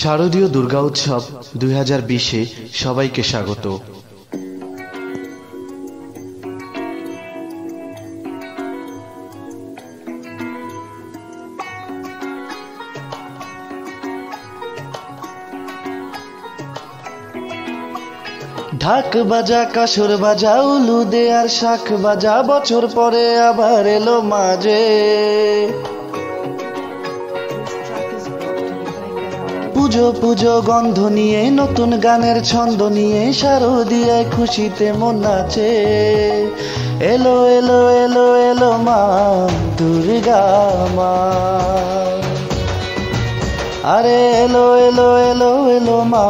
শারদীয় দুর্গা উৎসব 2020-এ সবাইকে স্বাগত। ঢাক বাজা, কাসর বাজা, উলু দে আর শাখ বাজা, বছর পরে আবার এলো মাঝে। পুজো পুজো গন্ধ নিয়ে, নতুন গানের ছন্দ নিয়ে, শারদীয়ায় খুশিতে মন নাচে। এলো এলো এলো এলো মা দুর্গা মা, আরে এলো এলো এলো এলো মা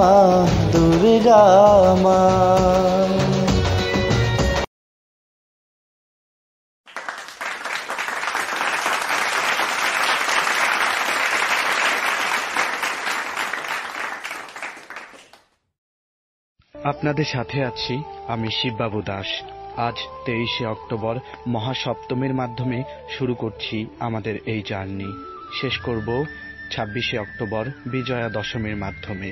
দুর্গা মা। আপনাদের সাথে আছি আমি শিববাবু দাস। আজ 23শে অক্টোবর মহাসপ্তমীর মাধ্যমে শুরু করছি আমাদের এই জার্নি। শেষ করব 26শে অক্টোবর বিজয়া দশমীর মাধ্যমে।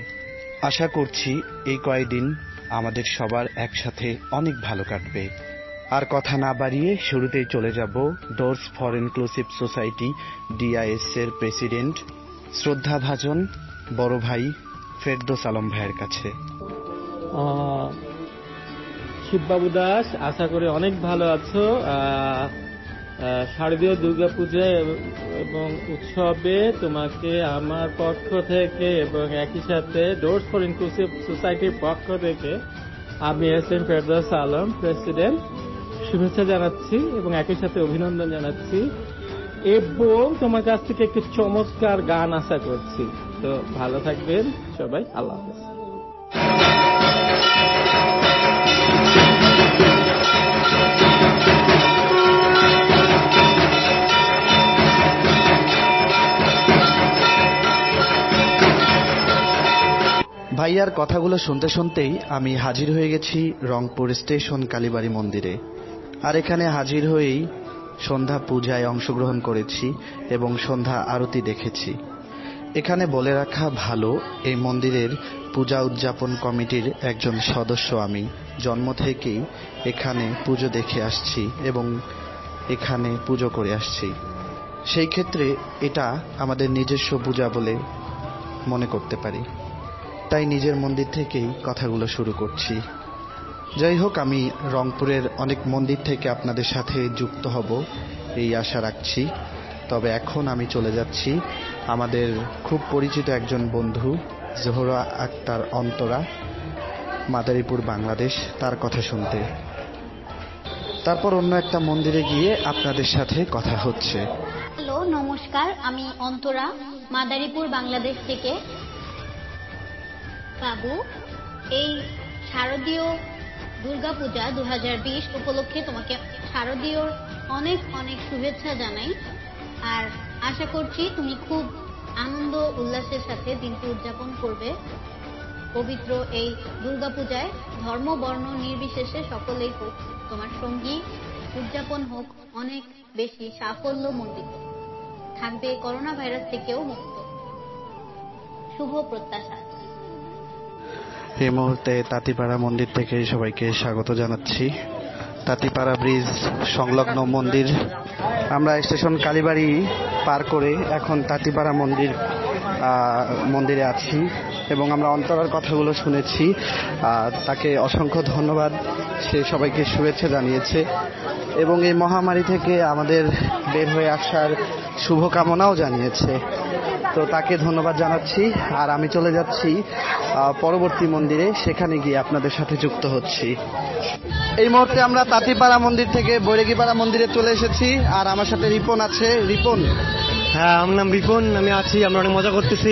আশা করছি এই কয়েকদিন আমাদের সবার একসাথে অনেক ভালো কাটবে। আর কথা না বাড়িয়ে শুরুতেই চলে যাব doors for inclusive society DIS এর প্রেসিডেন্ট শ্রদ্ধাভাজন বড় ভাই ফেরদৌস আলম ভাইয়ের কাছে। শিববাবু দাস, আশা করি অনেক ভালো আছো। শারদীয় দুর্গাপূজা এবং উৎসবে তোমাকে আমার পক্ষ থেকে এবং একই সাথে ডোরস ফর ইনক্লুসিভ সোসাইটির পক্ষ থেকে আমি SM ফেরদৌস আলম প্রেসিডেন্ট শুভেচ্ছা জানাচ্ছি এবং একই সাথে অভিনন্দন জানাচ্ছি এবং তোমার কাছ থেকে একটি চমৎকার গান আশা করছি। তো ভালো থাকবেন সবাই, আল্লাহ হাফেজ। ভাইয়ার কথাগুলো শুনতে শুনতেই আমি হাজির হয়ে গেছি রংপুর স্টেশন কালীবাড়ি মন্দিরে। আর এখানে হাজির হয়েই সন্ধ্যা পূজায় অংশগ্রহণ করেছি এবং সন্ধ্যা আরতি দেখেছি। এখানে বলে রাখা ভালো, এই মন্দিরের পূজা উদযাপন কমিটির একজন সদস্য আমি। জন্ম থেকেই এখানে পুজো দেখে আসছি এবং এখানে পুজো করে আসছি। সেই ক্ষেত্রে এটা আমাদের নিজস্ব পূজা বলে মনে করতে পারি, তাই নিজের মন্দির থেকেই কথাগুলো শুরু করছি। যাই হোক, আমি রংপুরের অনেক মন্দির থেকে আপনাদের সাথে যুক্ত হব এই আশা রাখছি। তবে এখন আমি চলে যাচ্ছি আমাদের খুব পরিচিত একজন বন্ধু জোহরা আক্তার অন্তরা, মাদারীপুর বাংলাদেশ, তার কথা শুনতে। তারপর অন্য একটা মন্দিরে গিয়ে আপনাদের সাথে কথা হচ্ছে। হ্যালো, নমস্কার, আমি অন্তরা, মাদারীপুর বাংলাদেশ থেকে। বাবু, এই শারদীয় দুর্গাপূজা 2020 উপলক্ষে তোমাকে শারদীয় অনেক অনেক শুভেচ্ছা জানাই। আর আশা করছি তুমি খুব আনন্দ উল্লাসের সাথে দিনটি উদযাপন করবে। পবিত্র এই দুর্গাপূজায় ধর্ম বর্ণ নির্বিশেষে সকলেই হোক তোমার সঙ্গী, উদযাপন হোক অনেক বেশি সাফল্যমণ্ডিত, থাকবে করোনা ভাইরাস থেকেও মুক্ত। শুভ প্রত্যাশা। এই মুহূর্তে তাঁতিপাড়া মন্দির থেকে সবাইকে স্বাগত জানাচ্ছি। তাঁতিপাড়া ব্রিজ সংলগ্ন মন্দির। আমরা স্টেশন কালীবাড়ি পার করে এখন তাঁতিপাড়া মন্দিরে আছি এবং আমরা অন্তরার কথাগুলো শুনেছি। তাকে অসংখ্য ধন্যবাদ, সে সবাইকে শুভেচ্ছা জানিয়েছে এবং এই মহামারী থেকে আমাদের বের হয়ে আসার শুভকামনাও জানিয়েছে। তো তাকে ধন্যবাদ জানাচ্ছি। আর আমি চলে যাচ্ছি পরবর্তী মন্দিরে, সেখানে গিয়ে আপনাদের সাথে যুক্ত হচ্ছি। এই মুহূর্তে আমরা তাঁতিপাড়া মন্দির থেকে বৈরাগীপাড়া মন্দিরে চলে এসেছি। আর আমার সাথে রিপন আছে। রিপন? হ্যাঁ, আমার নাম রিপন, আমি আছি। আমরা অনেক মজা করতেছি।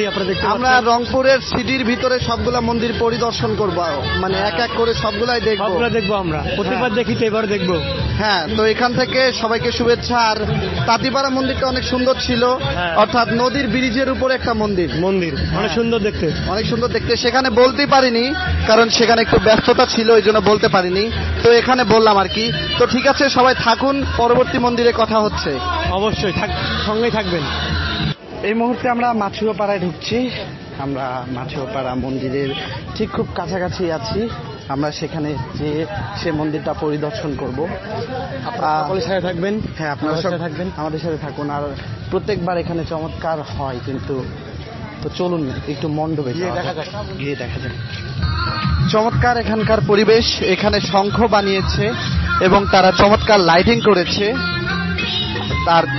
আমরা রংপুরের সিটির ভিতরে সবগুলা মন্দির পরিদর্শন করব, মানে এক এক করে সবগুলাই দেখবো। আমরা প্রতিবার দেখি, তো এবার দেখবো। হ্যাঁ, তো এখান থেকে সবাইকে শুভেচ্ছা। আর তাঁতিপাড়া মন্দিরটা অনেক সুন্দর ছিল, অর্থাৎ নদীর ব্রিজের উপরে একটা মন্দির অনেক সুন্দর দেখতে, অনেক সুন্দর দেখতে। সেখানে বলতে পারিনি কারণ সেখানে একটু ব্যস্ততা ছিল, এই জন্য বলতে পারিনি। তো এখানে বললাম আর কি। তো ঠিক আছে, সবাই থাকুন, পরবর্তী মন্দিরে কথা হচ্ছে। অবশ্যই সঙ্গেই থাকবেন। এই মুহূর্তে আমরা মাছুয়া পাড়ায় ঢুকছি। আমরা মাছেওপাড়া মন্দিরের ঠিক খুব কাছাকাছি আছি। আমরা সেখানে যে সে মন্দিরটা পরিদর্শন করব। সকলের সাথে থাকবেন। হ্যাঁ, আপনারা আমাদের সব সাথে থাকবেন। আমাদের সাথে থাকুন। আর প্রত্যেকবার এখানে চমৎকার হয়, কিন্তু তো চলুন একটু মণ্ডপে গিয়ে যাওয়া দেখা যাক। যাক। গিয়ে দেখা যাক। চমৎকার এখানকার পরিবেশ। এখানে শঙ্খ বানিয়েছে এবং তারা চমৎকার লাইটিং করেছে।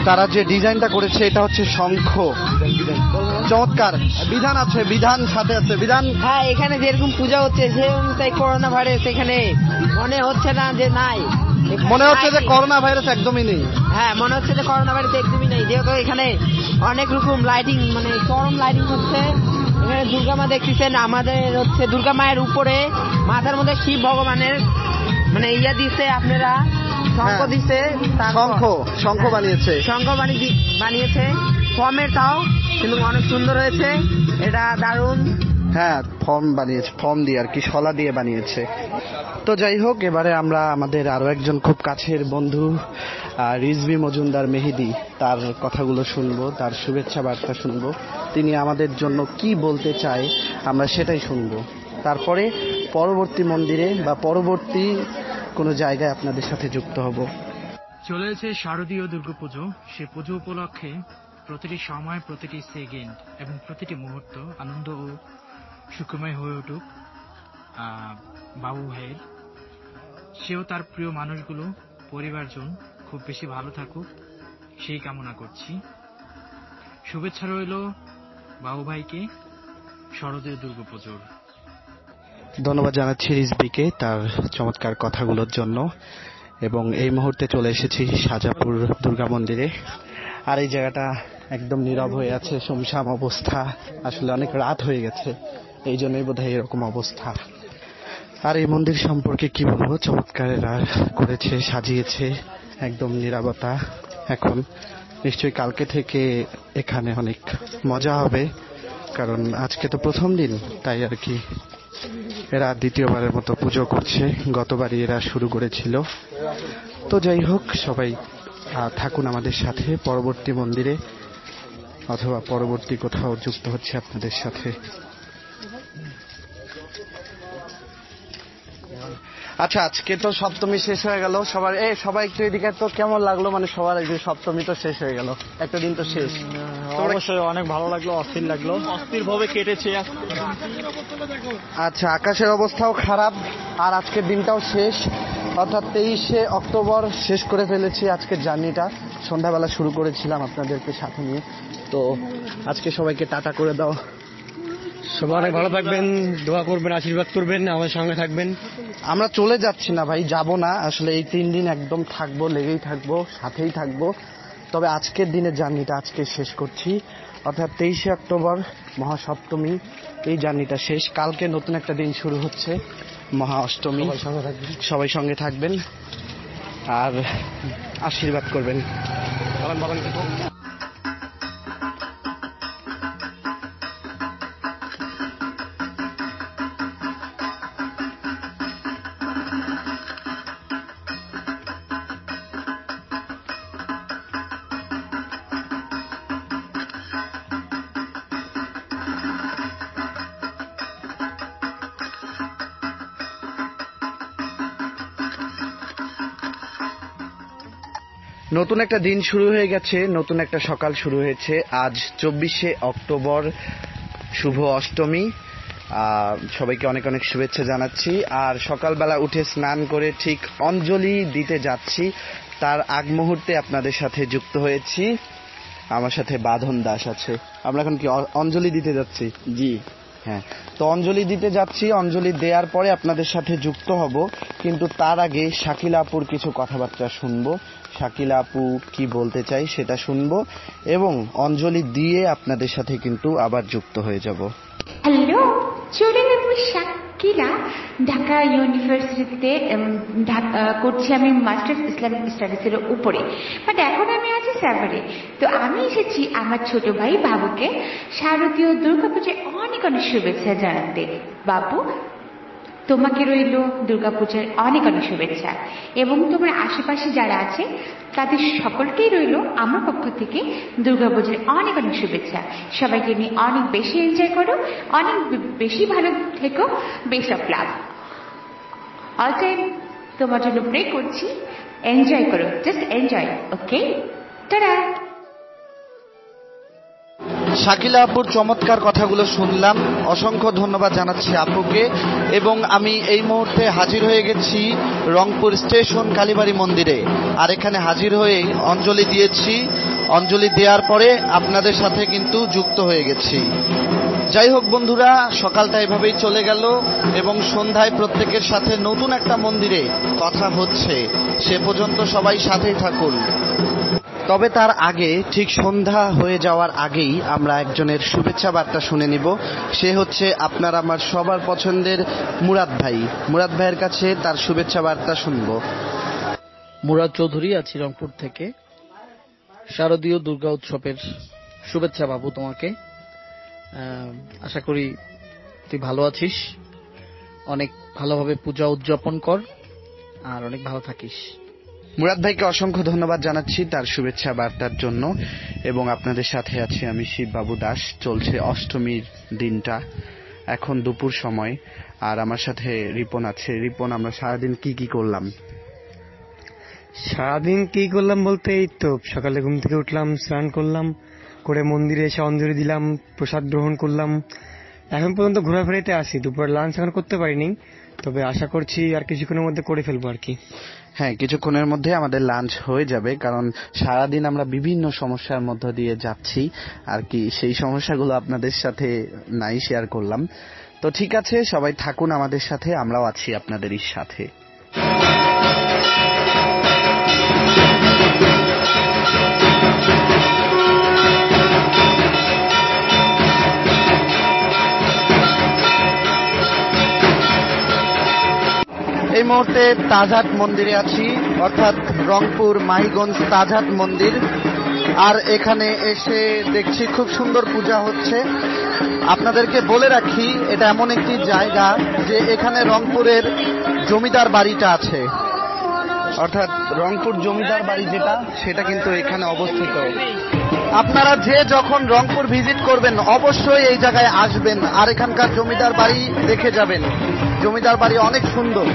তারা যে ডিজাইনটা করেছে এটা হচ্ছে শঙ্খ। চমৎকার বিধান আছে, বিধান সাথে আছে। বিধান, হ্যাঁ, এখানে যেরকম পূজা হচ্ছে সেই অনুযায়ী করোনা ভাইরাস এখানে মনে হচ্ছে না যে নাই। মনে হচ্ছে যে করোনা ভাইরাস একদমই নেই। হ্যাঁ, মনে হচ্ছে যে করোনা ভাইরাস একদমই নেই, যেহেতু এখানে অনেক রকম লাইটিং, মানে চরম লাইটিং হচ্ছে। এখানে দুর্গা মা দেখতেছেন, আমাদের হচ্ছে দুর্গা মায়ের উপরে মাথার মধ্যে শিব ভগবানের মানে ইয়া দিছে, আপনারা শঙ্খ হ্যাঁ, দিছে, শঙ্খ বানিয়েছে। শঙ্খ বানিয়েছে ফর্মের, তাও কিন্তু অনেক সুন্দর হয়েছে, এটা দারুণ। হ্যাঁ, ফর্ম বানিয়েছে, ফর্ম দিয়ে আর কি শলা দিয়ে বানিয়েছে। তো যাই হোক, এবারে আমরা আমাদের আরো একজন খুব কাছের বন্ধু রিজভী মজুমদার মেহেদি, তার কথাগুলো শুনবো, তার শুভেচ্ছা বার্তা শুনবো। তিনি আমাদের জন্য কি বলতে চায় আমরা সেটাই শুনবো। তারপরে পরবর্তী মন্দিরে বা পরবর্তী কোনো জায়গায় আপনাদের সাথে যুক্ত হব। চলেছে শারদীয় দুর্গাপুজো। সে পুজো উপলক্ষে প্রতিটি সময়, প্রতিটি সেকেন্ড এবং প্রতিটি মুহূর্ত আনন্দ ও সুখময় হয়ে উঠুক বাবু ভাইয়ের। সেও তার প্রিয় মানুষগুলো, পরিবারজন খুব বেশি ভালো থাকুক সেই কামনা করছি। শুভেচ্ছা রইল বাবু ভাইকে শারদীয় দুর্গাপুজোর। ধন্যবাদ জানাচ্ছি রিজভিকে তার চমৎকার কথাগুলোর জন্য। এবং এই মুহূর্তে চলে এসেছি সাজাপুর দুর্গা মন্দিরে। আর এই জায়গাটা একদম নীরব হয়ে আছে, শুমশাম অবস্থা। আসলে অনেক রাত হয়ে গেছে, এই জন্যই বোধহয় এরকম অবস্থা। আর এই মন্দির সম্পর্কে কি বলবো, চমৎকার এরা করেছে, সাজিয়েছে, একদম নীরবতা। এখন নিশ্চয়ই কালকে থেকে এখানে অনেক মজা হবে, কারণ আজকে তো প্রথম দিন, তাই আর কি এরা দ্বিতীয়বারের মতো পুজো করছে। গতবারই এরা শুরু করেছিল। তো যাই হোক, সবাই থাকুন আমাদের সাথে, পরবর্তী মন্দিরে অথবা পরবর্তী কোথাও যুক্ত হচ্ছে আপনাদের সাথে। আচ্ছা, আজকে তো সপ্তমী শেষ হয়ে গেল। সবাই একটু এদিকে, তো কেমন লাগলো? মানে সবার এই যে সপ্তমী তো শেষ হয়ে গেল, একটা দিন তো শেষ। অবশ্যই অনেক ভালো লাগলো, অস্থির লাগলো, অস্থির ভাবে কেটেছে। আচ্ছা, আকাশের অবস্থাও খারাপ, আর আজকের দিনটাও শেষ, অর্থাৎ 23শে অক্টোবর শেষ করে ফেলেছি আজকের জার্নিটা। সন্ধ্যাবেলা শুরু করেছিলাম আপনাদেরকে সাথে নিয়ে। তো আজকে সবাইকে টাটা করে দাও। সবাই অনেক ভালো থাকবেন, দোয়া করবেন, আশীর্বাদ করবেন, আমাদের সঙ্গে থাকবেন। আমরা চলে যাচ্ছি না ভাই, যাব না আসলে। এই 3 দিন একদম থাকবো, লেগেই থাকবো, সাথেই থাকবো। তবে আজকের দিনের জার্নিটা আজকে শেষ করছি, অর্থাৎ 23শে অক্টোবর মহাসপ্তমী। এই জার্নিটা শেষ। কালকে নতুন একটা দিন শুরু হচ্ছে, মহা অষ্টমী। সবাই সঙ্গে থাকবেন আর আশীর্বাদ করবেন। নতুন একটা দিন শুরু হয়ে গেছে, নতুন একটা সকাল শুরু হয়েছে। আজ 24শে অক্টোবর, শুভ অষ্টমী। সবাইকে অনেক অনেক শুভেচ্ছা জানাচ্ছি। আর সকালবেলা উঠে স্নান করে ঠিক অঞ্জলি দিতে যাচ্ছি, তার আগ মুহূর্তে আপনাদের সাথে যুক্ত হয়েছি। আমার সাথে বাঁধন দাস আছে। আমরা এখন কি অঞ্জলি দিতে যাচ্ছি? জি হ্যাঁ, তো অঞ্জলি দিতে যাচ্ছি। অঞ্জলি দেওয়ার পরে আপনাদের সাথে যুক্ত হব, কিন্তু তার আগে শাকিলা আপুর কিছু কথাবার্তা শুনবো। শাকিলা আপু কি বলতে চাই সেটা শুনবো, এবং অঞ্জলি দিয়ে আপনাদের সাথে কিন্তু আবার যুক্ত হয়ে যাব। হ্যালো, চলে আমি শাকিলা, ঢাকা ইউনিভার্সিটিতে করছি আমি মাস্টার্স ইসলামিক স্টাডিজের উপরে, বাট এখন আমি আছি সাভারে। তো আমি এসেছি আমার ছোট ভাই বাবুকে শারদীয় দুর্গাপূজায় অনেক অনেক শুভেচ্ছা জানাতে। বাবু, তোমাকে রইল দুর্গাপূজার অনেক অনেক শুভেচ্ছা এবং তোমার আশেপাশে যারা আছে তাদের সকলকেই রইল আমার পক্ষ থেকে দুর্গাপূজার অনেক অনেক শুভেচ্ছা। সবাইকে নিয়ে অনেক বেশি এনজয় করো, অনেক বেশি ভালো থেকো। Best of love. All time তোমার জন্য প্রে করছি, এনজয় করো, জাস্ট এনজয়। ওকে, টাটা। শাকিলা আপুর চমৎকার কথাগুলো শুনলাম, অসংখ্য ধন্যবাদ জানাচ্ছি আপুকে। এবং আমি এই মুহূর্তে হাজির হয়ে গেছি রংপুর স্টেশন কালীবাড়ি মন্দিরে, আর এখানে হাজির হয়েই অঞ্জলি দিয়েছি। অঞ্জলি দেওয়ার পরে আপনাদের সাথে কিন্তু যুক্ত হয়ে গেছি। যাই হোক বন্ধুরা, সকালটা এভাবেই চলে গেল এবং সন্ধ্যায় প্রত্যেকের সাথে নতুন একটা মন্দিরে কথা হচ্ছে। সে পর্যন্ত সবাই সাথেই থাকুন। তবে তার আগে, ঠিক সন্ধ্যা হয়ে যাওয়ার আগেই আমরা একজনের শুভেচ্ছা বার্তা শুনে নিব। সে হচ্ছে আপনার আমার সবার পছন্দের মুরাদ ভাই। মুরাদ ভাইয়ের কাছে তার শুভেচ্ছা বার্তা শুনব। মুরাদ চৌধুরী আছি রংপুর থেকে। শারদীয় দুর্গা উৎসবের শুভেচ্ছা বাবু তোমাকে। আশা করি তুই ভালো আছিস, অনেক ভালোভাবে পূজা উদযাপন কর আর অনেক ভালো থাকিস। মুরাদ ভাইকে অসংখ্য ধন্যবাদ জানাচ্ছি তার শুভেচ্ছা বার্তার জন্য। এবং আপনাদের সাথে আছি আমি শিববাবু দাস। চলছে অষ্টমীর দিনটা, এখন দুপুর সময়, আর আমার সাথে রিপন আছে। রিপন, আমরা সারাদিন কি কি করলাম? সারাদিন কি করলাম বলতে, এই তো সকালে ঘুম থেকে উঠলাম, স্নান করলাম, করে মন্দিরে এসে অঞ্জলি দিলাম, প্রসাদ গ্রহণ করলাম। এখন পর্যন্ত ঘোরাফেরাতে আসি। দুপুর লাঞ্চ এখন করতে পারিনি, তবে আশা করছি আর কিছুক্ষণের মধ্যে করে ফেলবো আর কি। হ্যাঁ, কিছুক্ষণের মধ্যে আমাদের লাঞ্চ হয়ে যাবে, কারণ সারাদিন আমরা বিভিন্ন সমস্যার মধ্য দিয়ে যাচ্ছি আর কি। সেই সমস্যাগুলো আপনাদের সাথে নাই শেয়ার করলাম। তো ঠিক আছে, সবাই থাকুন আমাদের সাথে, আমরাও আছি আপনাদেরই সাথে। এই মুহূর্তে তাজহাট মন্দিরে আছি, অর্থাৎ রংপুর মাহিগঞ্জ তাজহাট মন্দির। আর এখানে এসে দেখছি খুব সুন্দর পূজা হচ্ছে। আপনাদেরকে বলে রাখি, এটা এমন একটি জায়গা যে এখানে রংপুরের জমিদার বাড়িটা আছে, অর্থাৎ রংপুর জমিদার বাড়ি যেটা, সেটা কিন্তু এখানে অবস্থিত। আপনারা যে যখন রংপুর ভিজিট করবেন অবশ্যই এই জায়গায় আসবেন আর এখানকার জমিদার বাড়ি দেখে যাবেন। জমিদার বাড়ি অনেক সুন্দর।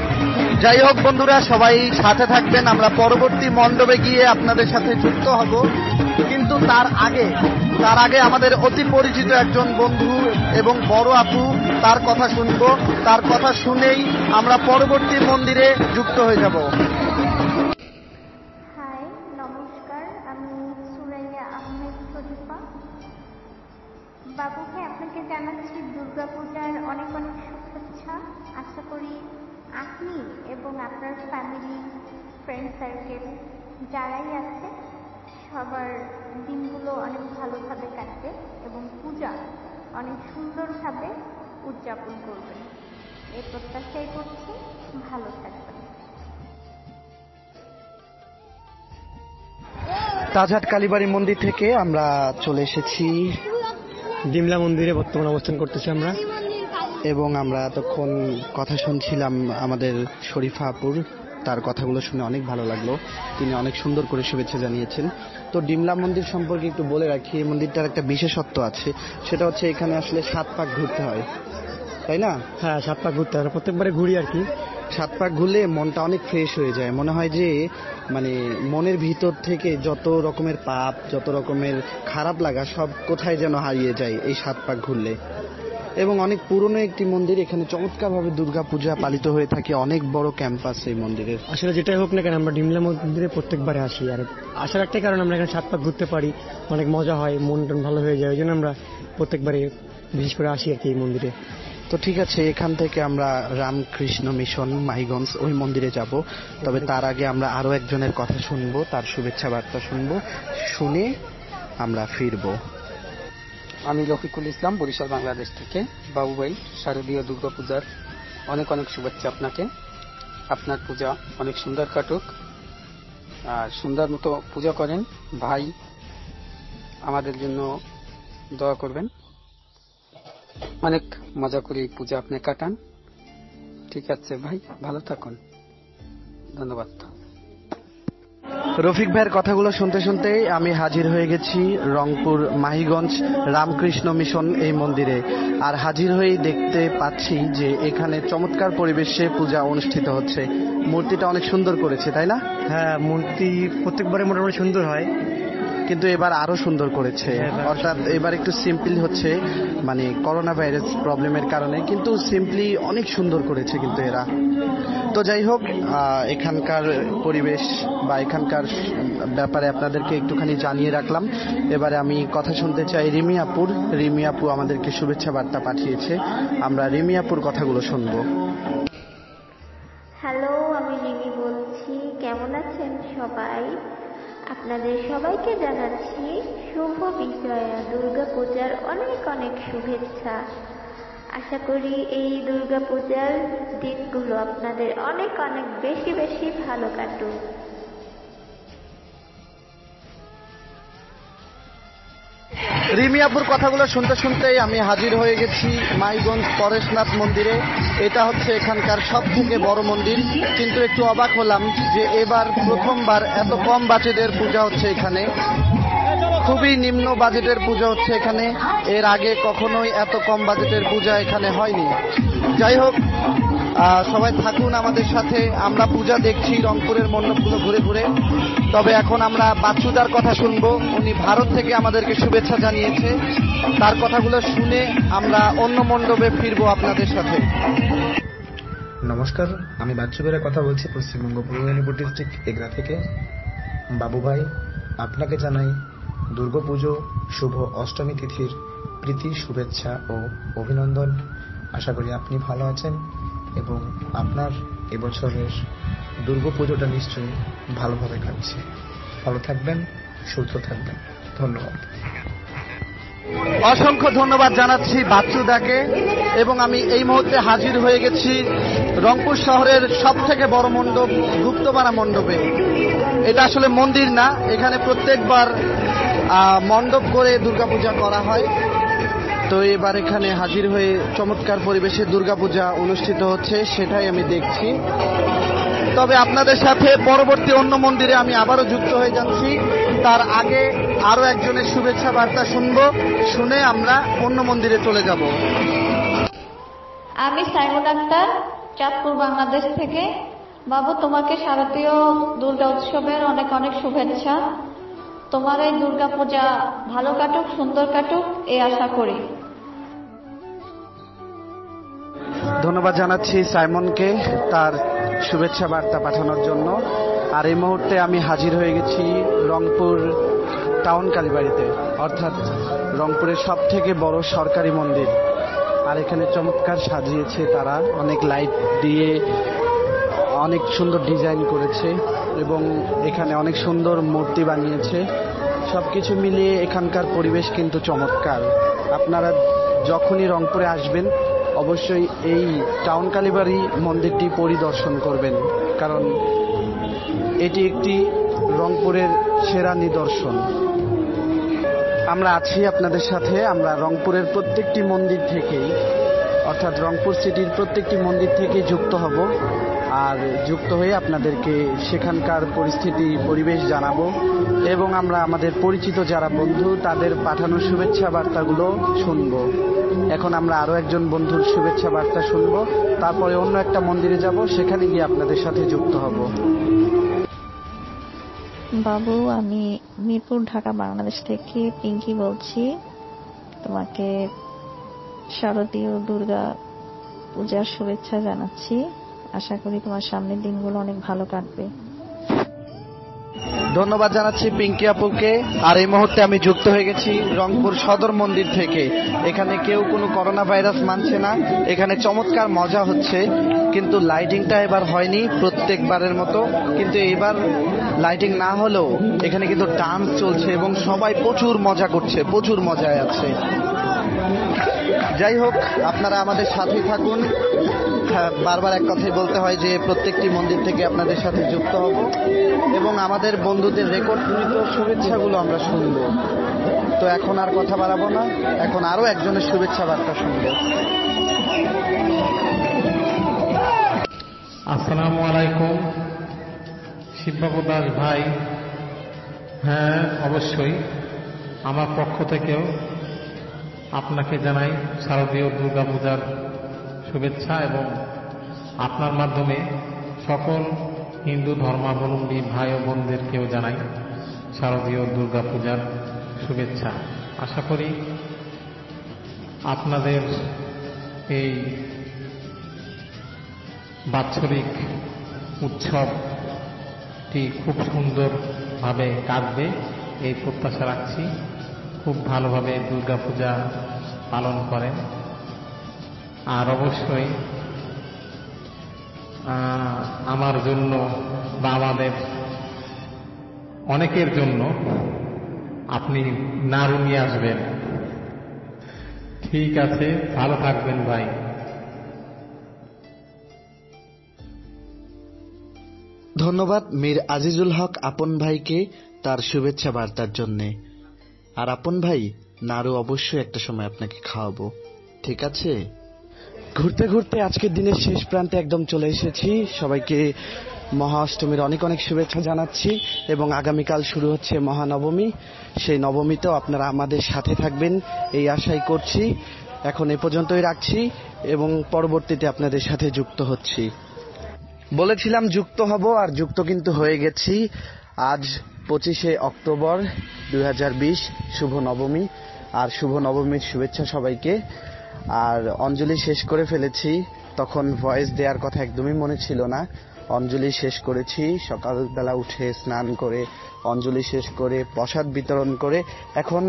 যাই হোক বন্ধুরা, সবাই সাথে থাকবেন, আমরা পরবর্তী মণ্ডপে গিয়ে আপনাদের সাথে যুক্ত হব। কিন্তু তার আগে আমাদের অতি পরিচিত একজন বন্ধু এবং বড় আপু, তার কথা শুনবো। তার কথা শুনেই আমরা পরবর্তী মন্দিরে যুক্ত হয়ে যাব। হাই, নমস্কার, আমি সুরাইয়া আহমেদ শরীফা। বাবুকে আপনাকে জানাচ্ছি দুর্গাপূজার অনেক অনেক শুভেচ্ছা। আশা করি আপনি এবং আপনার ফ্যামিলি, ফ্রেন্ড সার্কেল যারাই আছে সবার দিনগুলো অনেক ভালোভাবে কাটবে এবং পূজা অনেক সুন্দরভাবে উদযাপন করবেন, এই প্রত্যাশাই করছি। ভালো থাকবেন। তাজহাট কালীবাড়ি মন্দির থেকে আমরা চলে এসেছি ডিমলা মন্দিরে বর্তমানে অবস্থান করতেছি আমরা, এবং আমরা এতক্ষণ কথা শুনছিলাম আমাদের শরীফা আপুর। তার কথাগুলো শুনে অনেক ভালো লাগলো, তিনি অনেক সুন্দর করে শুভেচ্ছা জানিয়েছেন। তো ডিমলা মন্দির সম্পর্কে একটু বলে রাখি, এই মন্দিরটার একটা বিশেষত্ব আছে, সেটা হচ্ছে এখানে আসলে 7 পাক ঘুরতে হয়, তাই না? হ্যাঁ, 7 পাক ঘুরতে হয়, প্রত্যেকবারে ঘুরি আর কি। 7 পাক ঘুরলে মনটা অনেক ফ্রেশ হয়ে যায়। মনে হয় যে মানে মনের ভিতর থেকে যত রকমের পাপ, যত রকমের খারাপ লাগা সব কোথায় যেন হারিয়ে যায় এই 7 পাক ঘুরলে। এবং অনেক পুরনো একটি মন্দির, এখানে চমৎকারভাবে দুর্গাপূজা পালিত হয়ে থাকে, অনেক বড় ক্যাম্পাস এই মন্দিরের। আসলে যেটাই হোক না কেন, আমরা ডিমলা মন্দিরে প্রত্যেকবারে আসি। আর আসার একটাই কারণ, আমরা এখানে 7 পাক ঘুরতে পারি, অনেক মজা হয়, মন টন ভালো হয়ে যায়, ওই জন্য আমরা প্রত্যেকবারে বিশেষ করে আসি আর কি এই মন্দিরে। তো ঠিক আছে, এখান থেকে আমরা রামকৃষ্ণ মিশন মাহিগঞ্জ ওই মন্দিরে যাব। তবে তার আগে আমরা আরো একজনের কথা শুনবো, তার শুভেচ্ছা বার্তা শুনবো, শুনে আমরা ফিরবো। আমি রফিকুল ইসলাম, বরিশাল, বাংলাদেশ থেকে। বাবু ভাই, শারদীয় দুর্গাপূজার অনেক অনেক শুভেচ্ছা আপনাকে। আপনার পূজা অনেক সুন্দর কাটুক আর সুন্দর মতো পূজা করেন। ভাই, আমাদের জন্য দোয়া করবেন। অনেক মজা করে এই পূজা আপনি কাটান, ঠিক ঠিক আছে ভাই, ভালো থাকুন, ধন্যবাদ। রফিক ভাইয়ের কথাগুলো শুনতে শুনতেই আমি হাজির হয়ে গেছি রংপুর মাহিগঞ্জ রামকৃষ্ণ মিশন এই মন্দিরে। আর হাজির হয়েই দেখতে পাচ্ছি যে এখানে চমৎকার পরিবেশে পূজা অনুষ্ঠিত হচ্ছে। মূর্তিটা অনেক সুন্দর করেছে, তাই না? হ্যাঁ, মূর্তি প্রত্যেকবারে মোটামুটি সুন্দর হয়, কিন্তু এবার আরো সুন্দর করেছে। অর্থাৎ এবার একটু সিম্পল হচ্ছে, মানে করোনা ভাইরাস প্রবলেমের কারণে, কিন্তু সিম্পলি অনেক সুন্দর করেছে কিন্তু এরা। তো যাই হোক, এখানকার পরিবেশ বা এখানকার ব্যাপারে আপনাদেরকে একটুখানি জানিয়ে রাখলাম। এবারে আমি কথা শুনতে চাই রিমি আপু আমাদেরকে শুভেচ্ছা বার্তা পাঠিয়েছে। আমরা রিমি আপুর কথাগুলো শুনবো। হ্যালো, আমি রিমি বলছি। কেমন আছেন সবাই? আপনাদের সবাইকে জানাচ্ছি শুভ বিজয়া দুর্গাপূজার অনেক অনেক শুভেচ্ছা। আশা করি এই দুর্গাপূজার দিনগুলো আপনাদের অনেক অনেক বেশি বেশি ভালো কাটুক। রিমি আপুর কথাগুলো শুনতে শুনতেই আমি হাজির হয়ে গেছি মাইগঞ্জ পরেশনাথ মন্দিরে। এটা হচ্ছে এখানকার সব থেকে বড় মন্দির, কিন্তু একটু অবাক হলাম যে এবার প্রথমবার এত কম বাজেটের পূজা হচ্ছে এখানে। খুবই নিম্ন বাজেটের পূজা হচ্ছে এখানে। এর আগে কখনোই এত কম বাজেটের পূজা এখানে হয়নি। যাই হোক, সবাই থাকুন আমাদের সাথে। আমরা পূজা দেখছি রংপুরের মণ্ডপগুলো ঘুরে ঘুরে। তবে এখন আমরা বাচ্চুদার কথা শুনবো। উনি ভারত থেকে আমাদেরকে শুভেচ্ছা জানিয়েছে। তার কথাগুলো শুনে আমরা অন্য মণ্ডপে ফিরবো আপনাদের সাথে। নমস্কার, আমি বাচ্চু বেরা কথা বলছি পশ্চিমবঙ্গ পূর্ব মেদিনীপুর ডিস্ট্রিক্ট এগরা থেকে। বাবু ভাই, আপনাকে জানাই দুর্গাপুজো শুভ অষ্টমী তিথির প্রীতি শুভেচ্ছা ও অভিনন্দন। আশা করি আপনি ভালো আছেন এবং আপনার এবছরের দুর্গাপুজোটা নিশ্চয়ই ভালোভাবে কাটছে। ভালো থাকবেন, সুস্থ থাকবেন। ধন্যবাদ। অসংখ্য ধন্যবাদ জানাচ্ছি বাচ্চুদাকে। এবং আমি এই মুহূর্তে হাজির হয়ে গেছি রংপুর শহরের সব থেকে বড় মণ্ডপ গুপ্তপাড়া মণ্ডপে। এটা আসলে মন্দির না, এখানে প্রত্যেকবার মণ্ডপ করে দুর্গাপূজা করা হয়। তো এবার এখানে হাজির হয়ে চমৎকার পরিবেশে দুর্গাপূজা অনুষ্ঠিত হচ্ছে, সেটাই আমি দেখছি। তবে আপনাদের সাথে পরবর্তী অন্য মন্দিরে আমি আবারও যুক্ত হয়ে যাচ্ছি। তার আগে আরো একজনের শুভেচ্ছা বার্তা শুনবো, শুনে আমরা অন্য মন্দিরে চলে যাব। আমি সাইমন আক্তার, চাঁদপুর বাংলাদেশ থেকে। বাবু, তোমাকে শারদীয় দুর্গা উৎসবের অনেক অনেক শুভেচ্ছা। তোমার এই দুর্গাপূজা ভালো কাটুক, সুন্দর কাটুক, এই আশা করি। ধন্যবাদ জানাচ্ছি সাইমনকে তার শুভেচ্ছা বার্তা পাঠানোর জন্য। আর এই মুহূর্তে আমি হাজির হয়ে গেছি রংপুর টাউন কালীবাড়িতে, অর্থাৎ রংপুরের সব থেকে বড় সরকারি মন্দির। আর এখানে চমৎকার সাজিয়েছে তারা, অনেক লাইট দিয়ে অনেক সুন্দর ডিজাইন করেছে এবং এখানে অনেক সুন্দর মূর্তি বানিয়েছে। সবকিছু মিলিয়ে এখানকার পরিবেশ কিন্তু চমৎকার। আপনারা যখনই রংপুরে আসবেন অবশ্যই এই টাউন কালীবাড়ি মন্দিরটি পরিদর্শন করবেন, কারণ এটি একটি রংপুরের সেরা নিদর্শন। আমরা আছি আপনাদের সাথে। আমরা রংপুরের প্রত্যেকটি মন্দির থেকেই, অর্থাৎ রংপুর সিটির প্রত্যেকটি মন্দির থেকেই যুক্ত হব। আর যুক্ত হয়ে আপনাদেরকে সেখানকার পরিস্থিতি পরিবেশ জানাবো এবং আমরা আমাদের পরিচিত যারা বন্ধু তাদের পাঠানো শুভেচ্ছা বার্তাগুলো শুনবো। এখন আমরা আরো একজন বন্ধুর শুভেচ্ছা বার্তা শুনবো, তারপরে অন্য একটা মন্দিরে যাব, সেখানে গিয়ে আপনাদের সাথে যুক্ত হব। বাবু, আমি মিরপুর ঢাকা বাংলাদেশ থেকে পিঙ্কি বলছি। তোমাকে শারদীয় দুর্গা পূজার শুভেচ্ছা জানাচ্ছি। আশা করি তোমার সামনের দিনগুলো অনেক ভালো কাটবে। ধন্যবাদ জানাচ্ছি পিঙ্কি আপুকে। আর এই মুহূর্তে আমি যুক্ত হয়ে গেছি রংপুর সদর মন্দির থেকে। এখানে কেউ কোনো করোনা ভাইরাস মানছে না, এখানে চমৎকার মজা হচ্ছে। কিন্তু লাইটিংটা এবার হয়নি প্রত্যেকবারের মতো, কিন্তু এবার লাইটিং না হলেও এখানে কিন্তু ডান্স চলছে এবং সবাই প্রচুর মজা করছে, প্রচুর মজায় আছে। যাই হোক, আপনারা আমাদের সাথেই থাকুন। বারবার এক কথাই বলতে হয় যে প্রত্যেকটি মন্দির থেকে আপনাদের সাথে যুক্ত হব এবং আমাদের বন্ধুদের রেকর্ডকৃত শুভেচ্ছাগুলো আমরা শুনব। তো এখন আর কথা বাড়াবো না, এখন আরো একজনের শুভেচ্ছা বার্তা শুনব। শিববাবু দাস ভাই, হ্যাঁ অবশ্যই আমার পক্ষ থেকেও আপনাকে জানাই শারদীয় দুর্গাপূজার শুভেচ্ছা এবং আপনার মাধ্যমে সকল হিন্দু ধর্মাবলম্বী ভাই ও বোনদেরকেও জানাই শারদীয় দুর্গাপূজার শুভেচ্ছা। আশা করি আপনাদের এই বাৎসরিক উৎসবটি খুব সুন্দরভাবে কাটবে এই প্রত্যাশা রাখছি। খুব ভালোভাবে দুর্গাপূজা পালন করেন। আর অবশ্যই আমার জন্য বা আমাদের অনেকের জন্য আপনি নাড়ু নিয়ে আসবেন। ঠিক আছে, ভালো থাকবেন ভাই। ধন্যবাদ মীর আজিজুল হক আপন ভাইকে তার শুভেচ্ছা বার্তার জন্যে। আর আপন ভাই, নাড়ু অবশ্যই একটা সময় আপনাকে খাওয়াবো, ঠিক আছে? ঘুরতে ঘুরতে আজকের দিনের শেষ প্রান্তে একদম চলে এসেছি। সবাইকে মহা অষ্টমীর অনেক অনেক শুভেচ্ছা জানাচ্ছি এবং আগামীকাল শুরু হচ্ছে মহানবমী। সেই নবমীতেও আপনারা আমাদের সাথে থাকবেন এই আশাই করছি। এখন এ পর্যন্তই রাখছি এবং পরবর্তীতে আপনাদের সাথে যুক্ত হচ্ছি। বলেছিলাম যুক্ত হব, আর যুক্ত কিন্তু হয়ে গেছি। আজ 25শে অক্টোবর 2020, শুভ নবমী। আর শুভ নবমীর শুভেচ্ছা সবাইকে। আর অঞ্জলি শেষ করে ফেলেছি, তখন ভয়েস দেওয়ার কথা একদমই মনে ছিল না। অঞ্জলি শেষ করেছি, সকালবেলা উঠে স্নান করে অঞ্জলি শেষ করে প্রসাদ বিতরণ করে এখন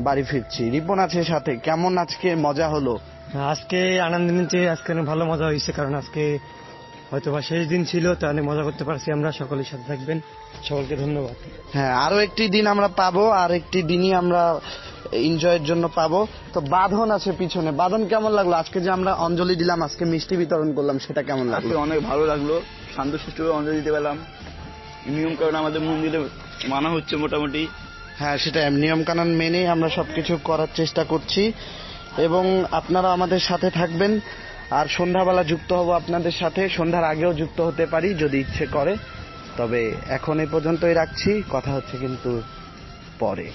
বাড়ি ফিরছি। রিপন আছে সাথে। কেমন আজকে মজা হলো? আজকে আনন্দ নিতে আজকে অনেক ভালো মজা হয়েছে, কারণ আজকে হয়তো বা শেষ দিন ছিল, তো অনেক মজা করতে পারছি আমরা। সকলের সাথে থাকবেন, সকলকে ধন্যবাদ। হ্যাঁ, আরো একটি দিন আমরা পাবো, আর একটি দিনই আমরা এনজয়ের জন্য পাবো। তো বাঁধন আছে পিছনে। বাঁধন, কেমন লাগলো আজকে যে আমরা অঞ্জলি দিলাম, আজকে মিষ্টি বিতরণ করলাম, সেটা কেমন লাগলো? অনেক ভালো লাগলো, শান্তশিষ্টভাবে অঞ্জলি দিতে পেলাম। নিয়ম কারণ আমাদের মন্দিরে মানা হচ্ছে মোটামুটি। হ্যাঁ, সেটা নিয়ম কানুন মেনে আমরা সবকিছু করার চেষ্টা করছি এবং আপনারা আমাদের সাথে থাকবেন। আর সন্ধ্যাবেলা যুক্ত হব আপনাদের সাথে, সন্ধ্যার আগেও যুক্ত হতে পারি যদি ইচ্ছে করে। তবে এখন এই পর্যন্তই রাখছি, কথা হচ্ছে কিন্তু পরে।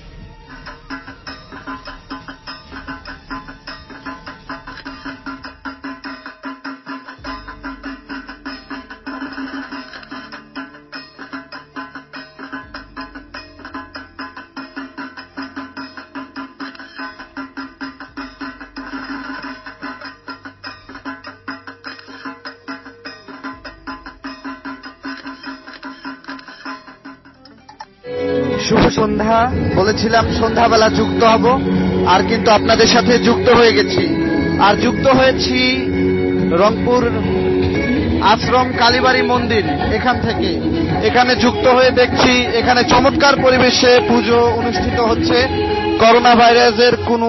শুভ সন্ধ্যা। বলেছিলাম সন্ধ্যাবেলা যুক্ত হব, আর কিন্তু আপনাদের সাথে যুক্ত হয়ে গেছি। আর যুক্ত হয়েছি রংপুর আশ্রম কালীবাড়ি মন্দির এখান থেকে। এখানে যুক্ত হয়ে দেখছি এখানে চমৎকার পরিবেশে পুজো অনুষ্ঠিত হচ্ছে। করোনা ভাইরাসের কোনো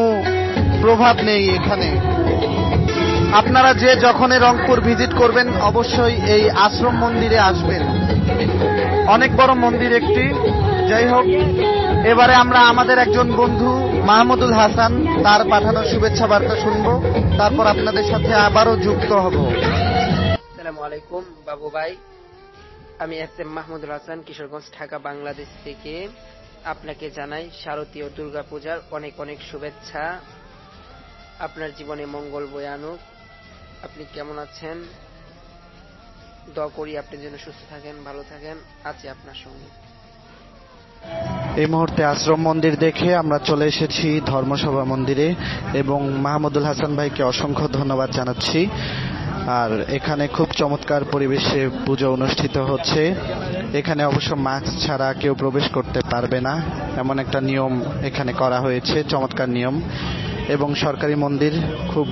প্রভাব নেই এখানে। আপনারা যে যখনই রংপুর ভিজিট করবেন অবশ্যই এই আশ্রম মন্দিরে আসবেন। অনেক বড় মন্দির একটি। যাই হোক, এবারে আমরা আমাদের একজন বন্ধু মাহমুদুল হাসান, তার পাঠানো শুভেচ্ছা বার্তা শুনবো, তারপর আপনাদের সাথে আবারও যুক্ত হব। আসসালামু আলাইকুম বাবু ভাই, আমি এস.এম. মাহমুদুল হাসান, কিশোরগঞ্জ, ঢাকা, বাংলাদেশ থেকে আপনাকে জানাই শারদীয় দুর্গাপূজার অনেক অনেক শুভেচ্ছা। আপনার জীবনে মঙ্গল বয়ে আনুক। আপনি কেমন আছেন? দোয়া করি আপনি যেন সুস্থ থাকেন, ভালো থাকেন। আছি আপনার সঙ্গে। এই মুহূর্তে আশ্রম মন্দির দেখে আমরা চলে এসেছি ধর্মসভা মন্দিরে এবং মাহমুদুল হাসান ভাইকে অসংখ্য ধন্যবাদ জানাচ্ছি। আর এখানে খুব চমৎকার পরিবেশে পুজো অনুষ্ঠিত হচ্ছে। এখানে অবশ্য মাস্ক ছাড়া কেউ প্রবেশ করতে পারবে না, এমন একটা নিয়ম এখানে করা হয়েছে, চমৎকার নিয়ম। এবং সরকারি মন্দির, খুব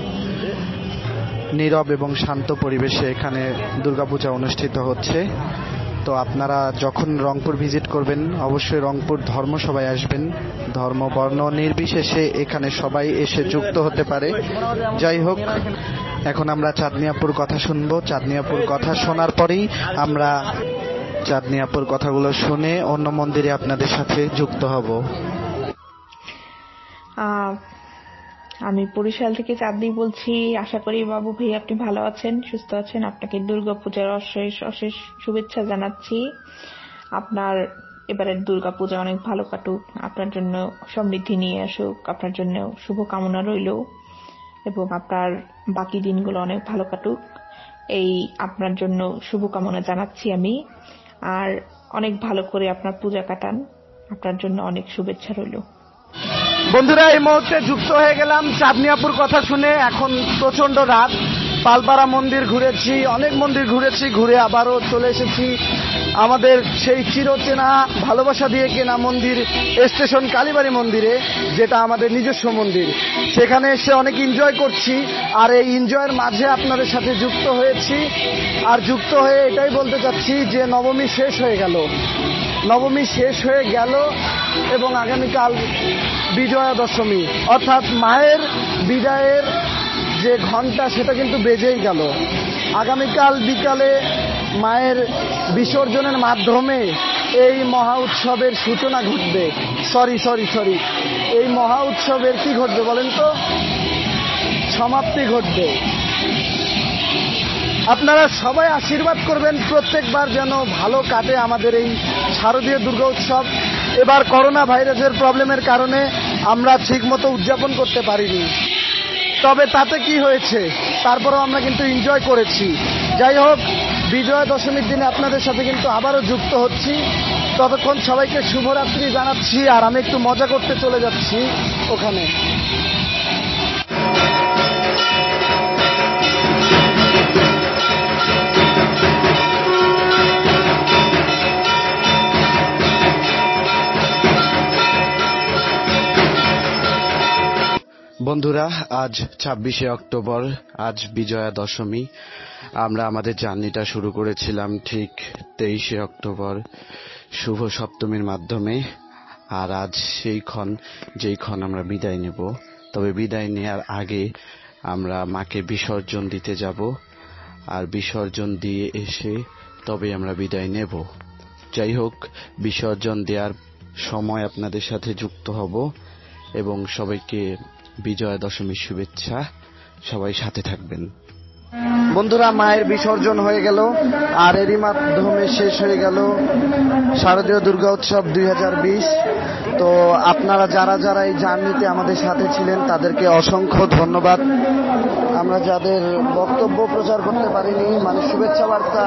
নীরব এবং শান্ত পরিবেশে এখানে দুর্গাপূজা অনুষ্ঠিত হচ্ছে। তো আপনারা যখন রংপুর ভিজিট করবেন অবশ্যই রংপুর ধর্মসভায় আসবেন। ধর্ম বর্ণ নির্বিশেষে এখানে সবাই এসে যুক্ত হতে পারে। যাই হোক, এখন আমরা চাঁদনী আপুর কথা শুনবো। চাঁদনী আপুর কথা শোনার পরেই আমরা চাঁদনী আপুর কথাগুলো শুনে অন্য মন্দিরে আপনাদের সাথে যুক্ত হব। আমি বরিশাল থেকে চাঁদনী বলছি। আশা করি বাবু ভাই আপনি ভালো আছেন, সুস্থ আছেন। আপনাকে দুর্গাপূজার অশেষ অশেষ শুভেচ্ছা জানাচ্ছি। আপনার এবারের দুর্গাপূজা অনেক ভালো কাটুক, আপনার জন্য সমৃদ্ধি নিয়ে আসুক, আপনার জন্য শুভকামনা রইল এবং আপনার বাকি দিনগুলো অনেক ভালো কাটুক, এই আপনার জন্য শুভকামনা জানাচ্ছি আমি। আর অনেক ভালো করে আপনার পূজা কাটান, আপনার জন্য অনেক শুভেচ্ছা রইল। বন্ধুরা, এই মুহূর্তে যুক্ত হয়ে গেলাম চাঁদনিয়াপুর কথা শুনে। এখন প্রচন্ড রাত, পালপাড়া মন্দির ঘুরেছি, অনেক মন্দির ঘুরেছি, ঘুরে আবারও চলে এসেছি আমাদের সেই চিরচেনা ভালোবাসা দিয়ে কেনা মন্দির স্টেশন কালীবাড়ি মন্দিরে, যেটা আমাদের নিজস্ব মন্দির। সেখানে এসে অনেক এনজয় করছি, আর এই এনজয়ের মাঝে আপনাদের সাথে যুক্ত হয়েছি। আর যুক্ত হয়ে এটাই বলতে চাচ্ছি যে নবমী শেষ হয়ে গেল, নবমী শেষ হয়ে গেল এবং আগামীকাল বিজয়া দশমী, অর্থাৎ মায়ের বিদায়ের যে ঘন্টা সেটা কিন্তু বেজেই গেল। আগামীকাল বিকালে মায়ের বিসর্জনের মাধ্যমে এই মহা উৎসবের সূচনা ঘটবে। সরি এই মহা উৎসবের কি ঘটবে বলেন তো? সমাপ্তি ঘটবে। আপনারা সবাই আশীর্বাদ করবেন প্রত্যেকবার যেন ভালো কাটে আমাদের এই শারদীয় দুর্গা উৎসব। এবার করোনা ভাইরাসের প্রবলেমের কারণে আমরা ঠিকমতো উদযাপন করতে পারিনি, তবে তাতে কি হয়েছে, তারপরেও আমরা কিন্তু এনজয় করেছি। যাই হোক, বিজয়া দশমীর দিনে আপনাদের সাথে কিন্তু আবারও যুক্ত হচ্ছি। ততক্ষণ সবাইকে শুভরাত্রি জানাচ্ছি, আর আমি একটু মজা করতে চলে যাচ্ছি ওখানে। বন্ধুরা, আজ 26শে অক্টোবর, আজ বিজয়া দশমী। আমরা আমাদের জার্নিটা শুরু করেছিলাম ঠিক 23শে অক্টোবর শুভ সপ্তমীর মাধ্যমে, আর আজ সেই ক্ষণ যেই ক্ষণ আমরা বিদায় নেব। তবে বিদায় নেওয়ার আগে আমরা মাকে বিসর্জন দিতে যাব, আর বিসর্জন দিয়ে এসে তবে আমরা বিদায় নেব। যাই হোক, বিসর্জন দেওয়ার সময় আপনাদের সাথে যুক্ত হব এবং সবাইকে বিজয়া দশমীর শুভেচ্ছা। সবাই সাথে থাকবেন। বন্ধুরা, মায়ের বিসর্জন হয়ে গেল, আর এরই মাধ্যমে শেষ হয়ে গেল শারদীয় দুর্গা উৎসব 2020। তো আপনারা যারা যারা এই জার্নিতে আমাদের সাথে ছিলেন তাদেরকে অসংখ্য ধন্যবাদ। আমরা যাদের বক্তব্য প্রচার করতে পারিনি, মানে শুভেচ্ছা বার্তা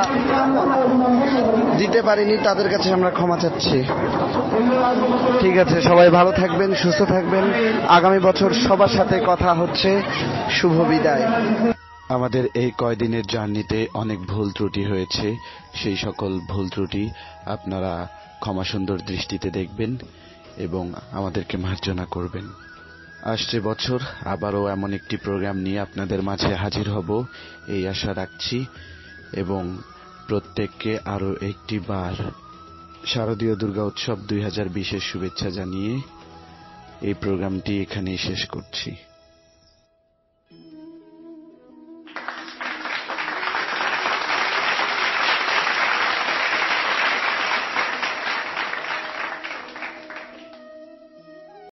দিতে পারিনি, তাদের কাছে আমরা ক্ষমা চাচ্ছি। ঠিক আছে, সবাই ভালো থাকবেন, সুস্থ থাকবেন। আগামী বছর সবার সাথে কথা হচ্ছে। শুভ বিদায়। আমাদের এই কয়দিনের জার্নিতে অনেক ভুল ত্রুটি হয়েছে, সেই সকল ভুল ত্রুটি আপনারা ক্ষমা সুন্দর দৃষ্টিতে দেখবেন এবং আমাদেরকে মার্জনা করবেন। আসছে বছর আবারও এমন একটি প্রোগ্রাম নিয়ে আপনাদের মাঝে হাজির হব এই আশা রাখছি, এবং প্রত্যেককে আরো একটি বার শারদীয় দুর্গা উৎসব 2020-এর শুভেচ্ছা জানিয়ে এই প্রোগ্রামটি এখানেই শেষ করছি।